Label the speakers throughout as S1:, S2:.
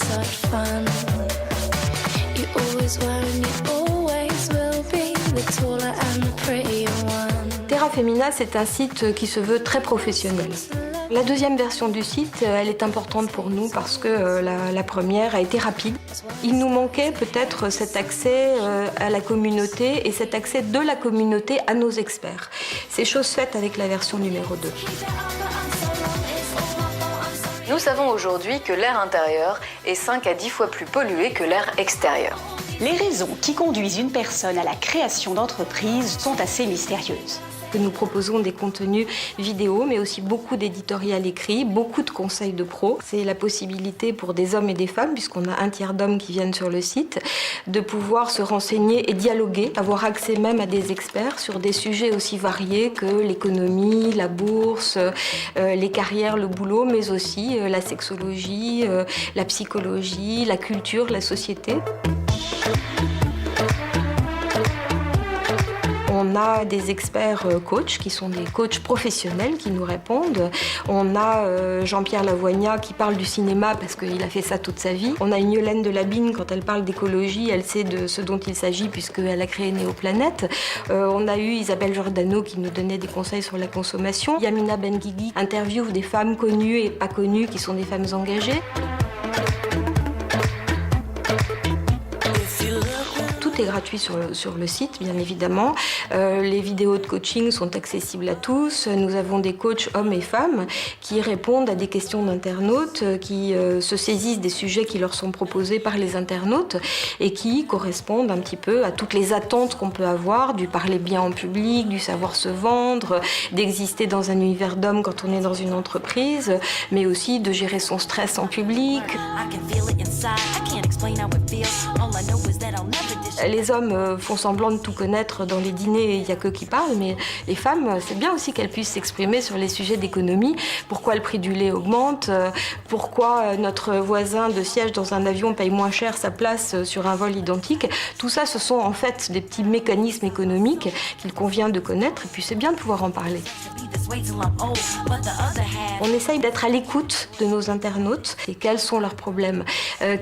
S1: such fun. You always were and you always will be the taller and the prettier one.
S2: Terra Femina, c'est un site qui se veut très professionnel. La deuxième version du site, elle est importante pour nous parce que la première a été rapide. Il nous manquait peut-être cet accès à la communauté et cet accès de la communauté à nos experts. C'est chose faite avec la version numéro 2.
S3: Nous savons aujourd'hui que l'air intérieur est 5 à 10 fois plus pollué que l'air extérieur.
S4: Les raisons qui conduisent une personne à la création d'entreprises sont assez mystérieuses.
S2: Nous proposons des contenus vidéo, mais aussi beaucoup d'éditorial écrit, beaucoup de conseils de pros. C'est la possibilité pour des hommes et des femmes, puisqu'on a un tiers d'hommes qui viennent sur le site, de pouvoir se renseigner et dialoguer, avoir accès même à des experts sur des sujets aussi variés que l'économie, la bourse, les carrières, le boulot, mais aussi la sexologie, la psychologie, la culture, la société. On a des experts coachs qui sont des coachs professionnels qui nous répondent. On a Jean-Pierre Lavoignat qui parle du cinéma parce qu'il a fait ça toute sa vie. On a une Yolène Delabine, quand elle parle d'écologie, elle sait de ce dont il s'agit puisqu'elle a créé Néoplanète. On a eu Isabelle Giordano qui nous donnait des conseils sur la consommation. Yamina Benguigui interviewe des femmes connues et pas connues qui sont des femmes engagées. Tout est gratuit sur le site, bien évidemment. Les vidéos de coaching sont accessibles à tous. Nous avons des coachs hommes et femmes qui répondent à des questions d'internautes, qui se saisissent des sujets qui leur sont proposés par les internautes et qui correspondent un petit peu à toutes les attentes qu'on peut avoir, du parler bien en public, du savoir se vendre, d'exister dans un univers d'hommes quand on est dans une entreprise, mais aussi de gérer son stress en public. Les hommes font semblant de tout connaître dans les dîners, il n'y a qu'eux qui parlent, mais les femmes, c'est bien aussi qu'elles puissent s'exprimer sur les sujets d'économie. Pourquoi le prix du lait augmente, pourquoi notre voisin de siège dans un avion paye moins cher sa place sur un vol identique. Tout ça, ce sont en fait des petits mécanismes économiques qu'il convient de connaître, et puis c'est bien de pouvoir en parler. On essaye d'être à l'écoute de nos internautes et quels sont leurs problèmes,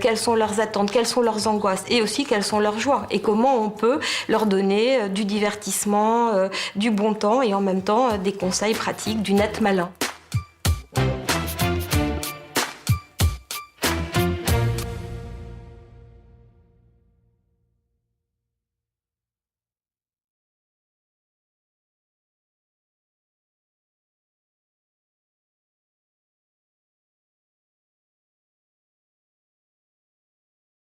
S2: quelles sont leurs attentes, quelles sont leurs angoisses et aussi quelles sont leurs joies et comment on peut leur donner du divertissement, du bon temps et en même temps des conseils pratiques, du net malin.